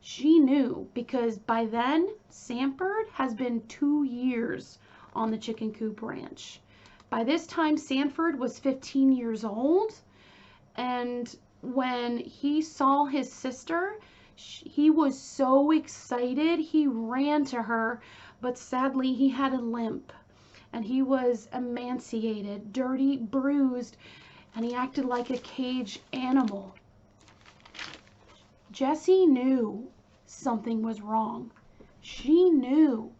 She knew because by then, Sanford has been 2 years on the chicken coop ranch. By this time, Sanford was 15 years old, and when he saw his sister, he was so excited, he ran to her, but sadly he had a limp, and he was emaciated, dirty, bruised, and he acted like a caged animal. Jessie knew something was wrong. She knew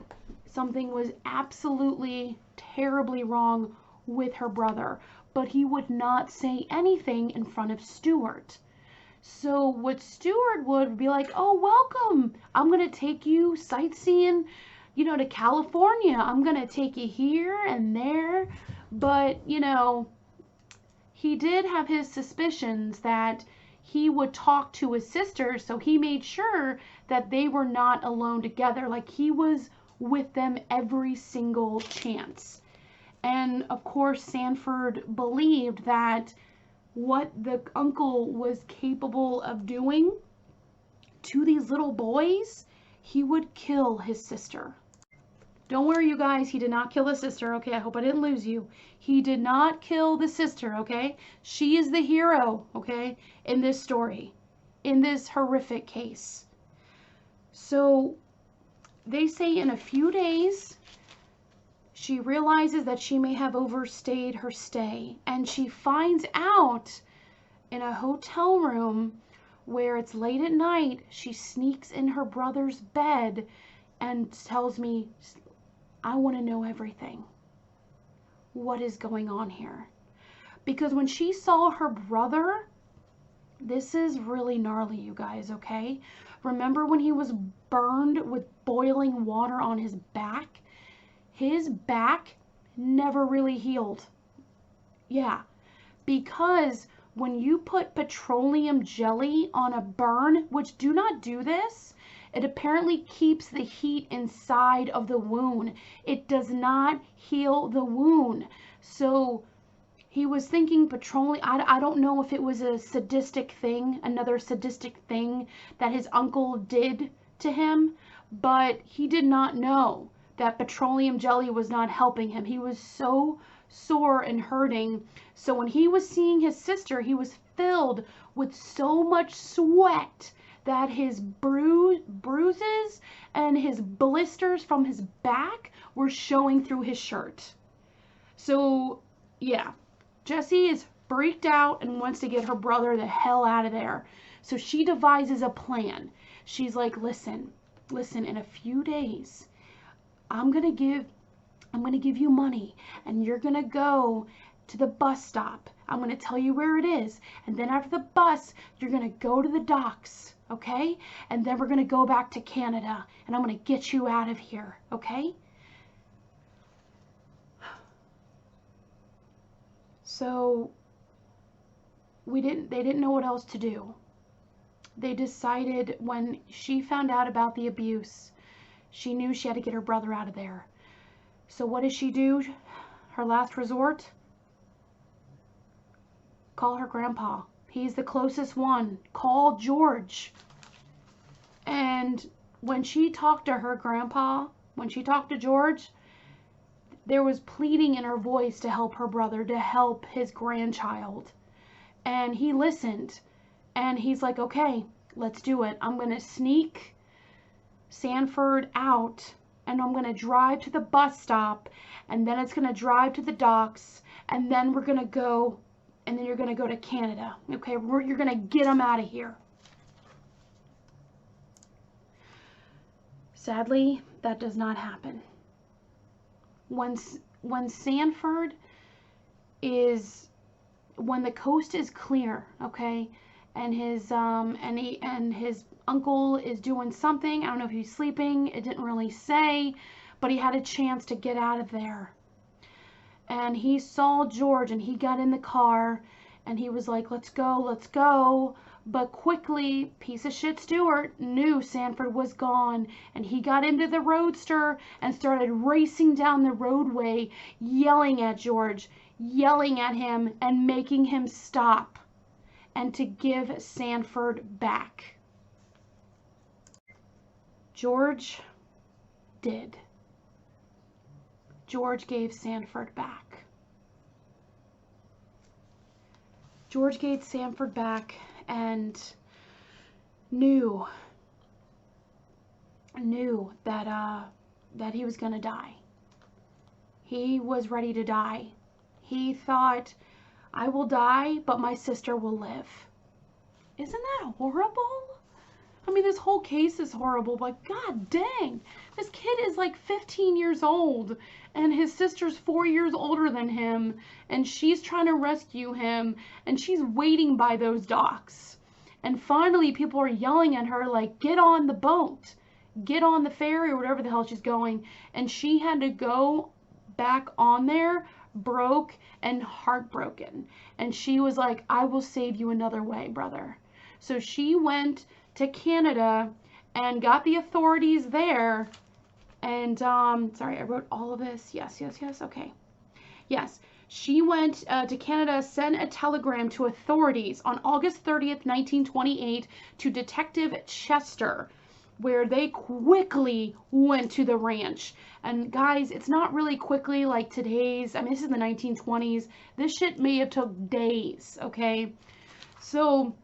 something was absolutely terribly wrong with her brother, but he would not say anything in front of Stuart. So what Stuart would be like, oh, welcome, I'm gonna take you sightseeing, you know, to California, I'm gonna take you here and there, but you know, he did have his suspicions that he would talk to his sister, so he made sure that they were not alone together, like he was with them every single chance. And of course, Sanford believed that what the uncle was capable of doing to these little boys, he would kill his sister. Don't worry, you guys, he did not kill the sister, okay? I hope I didn't lose you. He did not kill the sister, okay? She is the hero, okay, in this story, in this horrific case. So they say in a few days, she realizes that she may have overstayed her stay, and she finds out in a hotel room where it's late at night, she sneaks in her brother's bed and tells me, I want to know everything. What is going on here? Because when she saw her brother, this is really gnarly, you guys, okay? Remember when he was burned with boiling water on his back? His back never really healed. Yeah, because when you put petroleum jelly on a burn, which do not do this, it apparently keeps the heat inside of the wound. It does not heal the wound. So he was thinking petroleum, I don't know if it was a sadistic thing, another sadistic thing that his uncle did to him, but he did not know that petroleum jelly was not helping him. He was so sore and hurting. So when he was seeing his sister, he was filled with so much sweat that his bruises and his blisters from his back were showing through his shirt. So yeah, Jessie is freaked out and wants to get her brother the hell out of there. So she devises a plan. She's like, listen, in a few days, I'm gonna give you money and you're gonna go to the bus stop. I'm gonna tell you where it is. And then after the bus, you're gonna go to the docks, okay? And then we're gonna go back to Canada and I'm gonna get you out of here, okay? So they didn't know what else to do. They decided when she found out about the abuse, She knew she had to get her brother out of there. So what does she do? Her last resort? Call her grandpa. He's the closest one. Call George. And when she talked to her grandpa, when she talked to George, there was pleading in her voice to help her brother, to help his grandchild. And he listened. And he's like, okay, let's do it. I'm going to sneak Sanford out, and I'm going to drive to the bus stop, and then it's going to drive to the docks, and then we're going to go, and then you're going to go to Canada. Okay, you're going to get him out of here. Sadly, that does not happen. When Sanford is, when the coast is clear, okay, and his uncle is doing something. I don't know if he's sleeping. It didn't really say, but he had a chance to get out of there. And he saw George, and he got in the car, and he was like, let's go, let's go. But quickly, piece of shit Stuart knew Sanford was gone, and he got into the roadster and started racing down the roadway, yelling at George, yelling at him, and making him stop and to give Sanford back. George did. George gave Sanford back. George gave Sanford back and knew that he was gonna die. He was ready to die. He thought, I will die, but my sister will live. Isn't that horrible? I mean, this whole case is horrible, but god dang, this kid is like 15 years old, and his sister's 4 years older than him, and she's trying to rescue him, and she's waiting by those docks. And finally, people are yelling at her, like, get on the boat, get on the ferry, or whatever the hell she's going, and she had to go back on there, broke and heartbroken. And she was like, I will save you another way, brother. So she went to Canada and got the authorities there. And sorry, I wrote all of this. Yes, okay. Yes, she went to Canada, sent a telegram to authorities on August 30th, 1928 to Detective Chester, where they quickly went to the ranch. And guys, it's not really quickly like today's. I mean, this is the 1920s. This shit may have took days, okay? So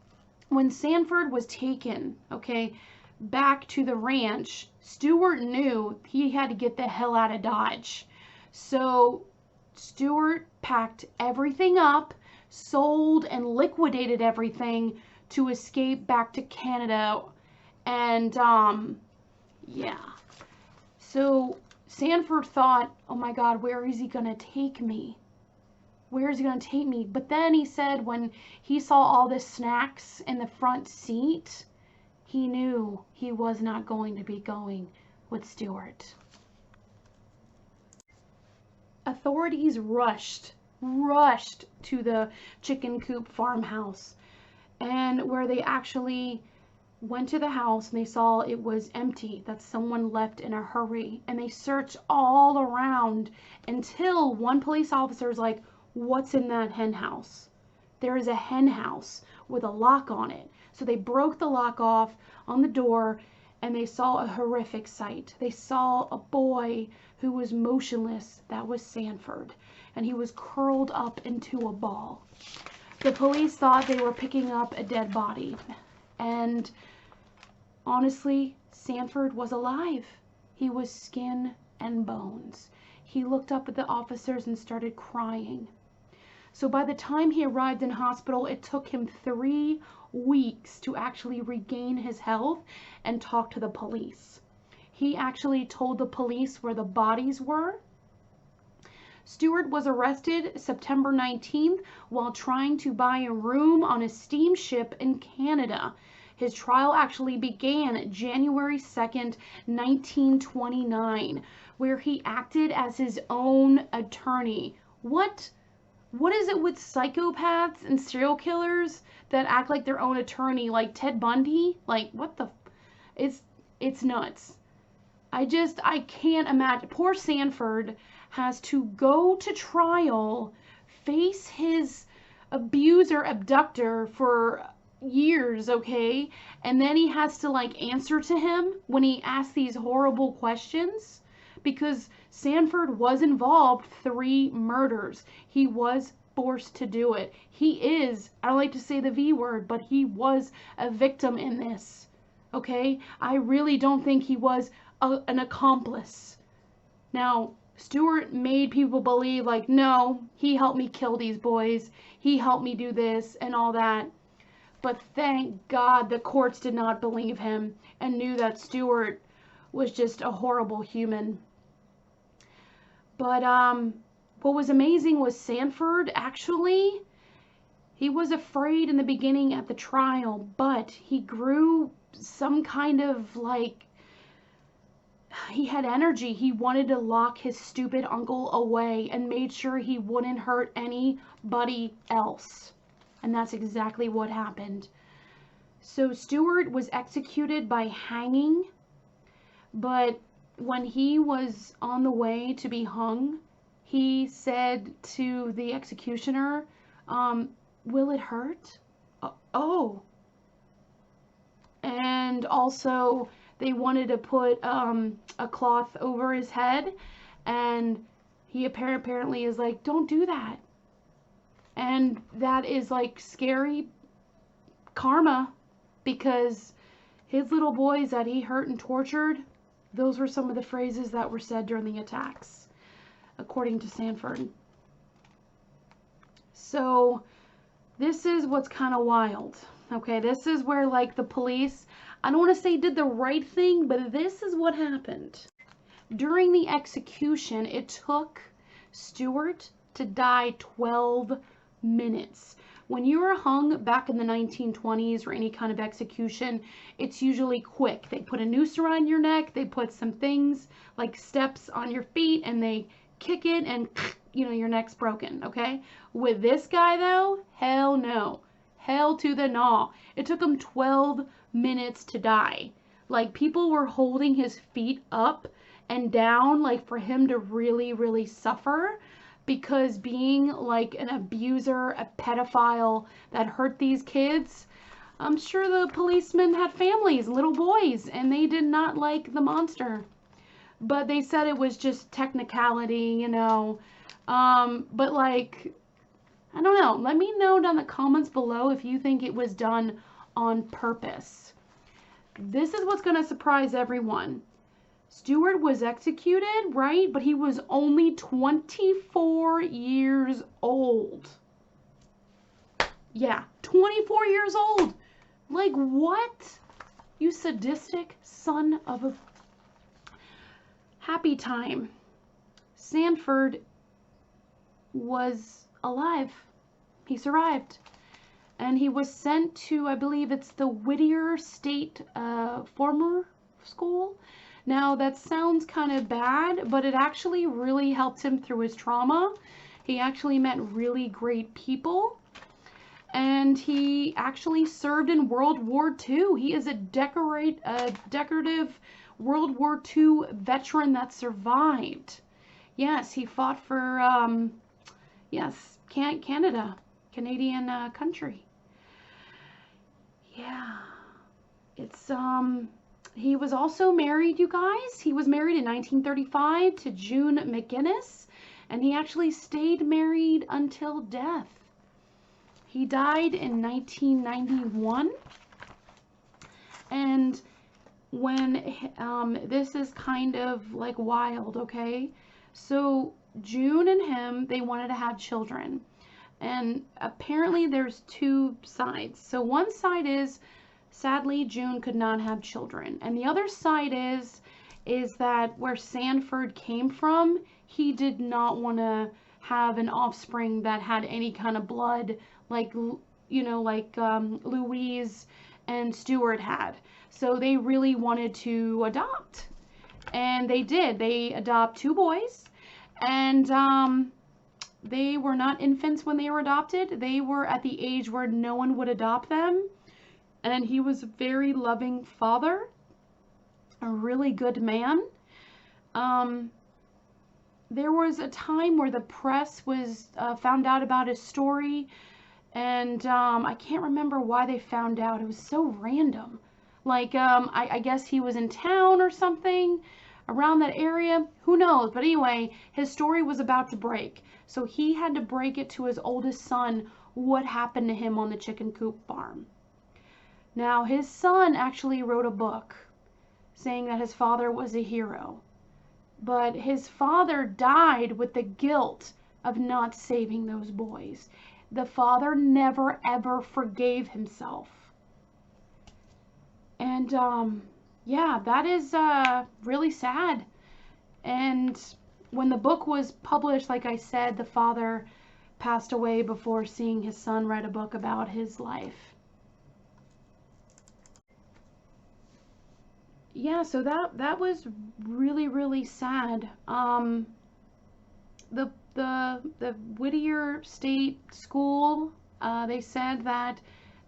when Sanford was taken, okay, back to the ranch, Stuart knew he had to get the hell out of Dodge. So Stuart packed everything up, sold and liquidated everything to escape back to Canada. And yeah, so Sanford thought, oh my god, where is he gonna take me? Where is he gonna take me? But then he said when he saw all the snacks in the front seat, he knew he was not going to be going with Stuart. Authorities rushed to the chicken coop farmhouse, and where they actually went to the house and they saw it was empty, that someone left in a hurry, and they searched all around until one police officer is like, what's in that hen house? There is a hen house with a lock on it. So they broke the lock off on the door, and they saw a horrific sight. They saw a boy who was motionless. That was Sanford, and he was curled up into a ball. The police thought they were picking up a dead body. And honestly, Sanford was alive. He was skin and bones. He looked up at the officers and started crying. So by the time he arrived in hospital, it took him 3 weeks to actually regain his health and talk to the police. He actually told the police where the bodies were. Stuart was arrested September 19th while trying to buy a room on a steamship in Canada. His trial actually began January 2nd, 1929, where he acted as his own attorney. What is it with psychopaths and serial killers that act like their own attorney, like Ted Bundy? Like, what the? It's nuts. I can't imagine. Poor Sanford has to go to trial, face his abuser, abductor for years, okay? And then he has to like answer to him when he asks these horrible questions because Sanford was involved 3 murders. He was forced to do it. He is, I don't like to say the V word, but he was a victim in this. Okay? I really don't think he was an accomplice. Now, Stewart made people believe, like, no, he helped me kill these boys. He helped me do this and all that. But thank God the courts did not believe him and knew that Stewart was just a horrible human. But what was amazing was Sanford, actually, he was afraid in the beginning at the trial, but he grew some kind of like, he had energy. He wanted to lock his stupid uncle away and made sure he wouldn't hurt anybody else. And that's exactly what happened. So Stewart was executed by hanging, but when he was on the way to be hung, he said to the executioner, will it hurt? Oh. And also, they wanted to put a cloth over his head, and he apparently is like, don't do that. And that is like scary karma, because his little boys that he hurt and tortured, those were some of the phrases that were said during the attacks, according to Sanford. So this is what's kind of wild. Okay, this is where like the police, I don't want to say did the right thing, but this is what happened. During the execution, it took Stewart to die 12 minutes. When you were hung back in the 1920s or any kind of execution, it's usually quick. They put a noose around your neck, they put some things like steps on your feet, and they kick it and, you know, your neck's broken, okay? With this guy though, hell no. Hell to the gnaw. It took him 12 minutes to die. Like, people were holding his feet up and down, like, for him to really, really suffer, because being like an abuser, a pedophile that hurt these kids, I'm sure the policemen had families, little boys, and they did not like the monster. But they said it was just technicality, you know. But like, I don't know. Let me know down in the comments below if you think it was done on purpose. This is what's going to surprise everyone. Stewart was executed, right? But he was only 24 years old. Yeah, 24 years old. Like, what? You sadistic son of a... Happy time. Sanford was alive. He survived. And he was sent to, I believe it's the Whittier State Former School. Now, that sounds kind of bad, but it actually really helped him through his trauma. He actually met really great people. And he actually served in World War II. He is a decorative World War II veteran that survived. Yes, he fought for, yes, Canada, Canadian country. Yeah, it's, he was also married, you guys. He was married in 1935 to June McGinnis, and he actually stayed married until death. He died in 1991, and when, this is kind of like wild, okay? So June and him, they wanted to have children. And apparently there's 2 sides. So one side is, sadly, June could not have children. And the other side is that where Sanford came from, he did not want to have an offspring that had any kind of blood, like, you know, like Louise and Stewart had. So they really wanted to adopt. And they did. They adopt 2 boys. And they were not infants when they were adopted. They were at the age where no one would adopt them. And he was a very loving father, a really good man. There was a time where the press was found out about his story, and I can't remember why they found out. It was so random. Like, I guess he was in town or something around that area. Who knows? But anyway, his story was about to break. So he had to break it to his oldest son what happened to him on the chicken coop farm. Now, his son actually wrote a book saying that his father was a hero. But his father died with the guilt of not saving those boys. The father never ever forgave himself. And yeah, that is really sad. And when the book was published, like I said, the father passed away before seeing his son write a book about his life. Yeah, so that was really, really sad. The Whittier State School, they said that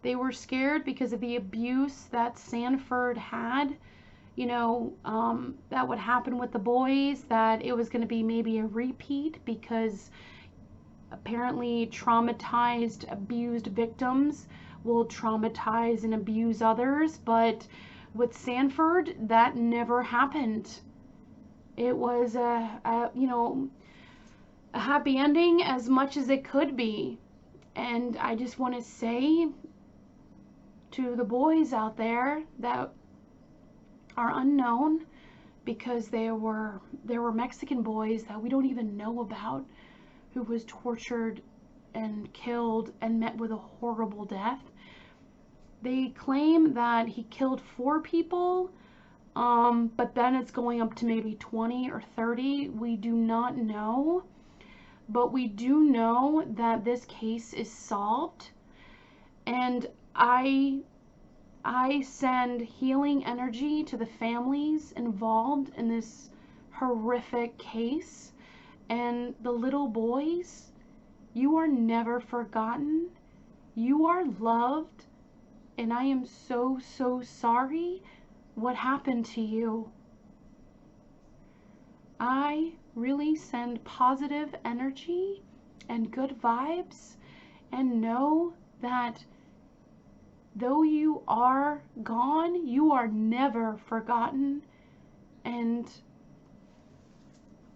they were scared because of the abuse that Sanford had, you know, that would happen with the boys, that it was going to be maybe a repeat because apparently traumatized, abused victims will traumatize and abuse others, but with Sanford, that never happened. It was you know, a happy ending as much as it could be. And I just want to say to the boys out there that are unknown, because there were Mexican boys that we don't even know about who was tortured and killed and met with a horrible death. They claim that he killed 4 people, but then it's going up to maybe 20 or 30. We do not know. But we do know that this case is solved. And I send healing energy to the families involved in this horrific case. And the little boys, you are never forgotten. You are loved. And I am so, so sorry what happened to you. I really send positive energy and good vibes, and know that though you are gone, you are never forgotten. And,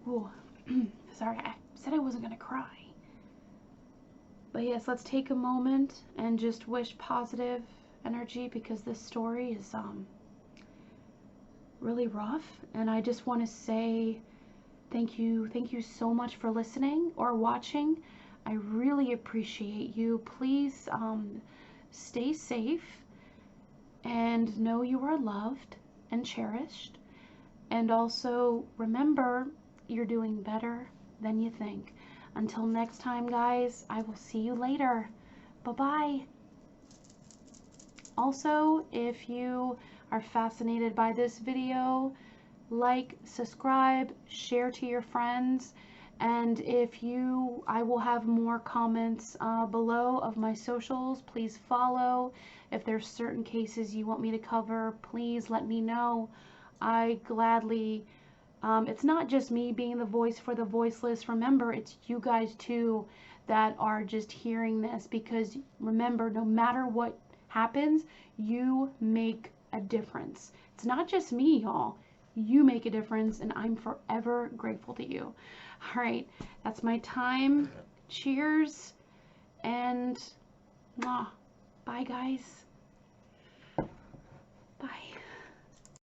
oh, sorry, I said I wasn't going to cry. But yes, let's take a moment and just wish positive energy, because this story is really rough. And I just want to say thank you so much for listening or watching. I really appreciate you. Please stay safe and know you are loved and cherished. And also remember, you're doing better than you think. Until next time, guys, I will see you later. Bye-bye. Also, if you are fascinated by this video, like, subscribe, share to your friends, and I will have more comments below of my socials. Please follow. If there's certain cases you want me to cover, please let me know. I gladly, it's not just me being the voice for the voiceless. Remember, it's you guys too that are just hearing this, because remember, no matter what happens, you make a difference. It's not just me, y'all. You make a difference, and I'm forever grateful to you. All right, that's my time. Cheers, and bye, guys. Bye.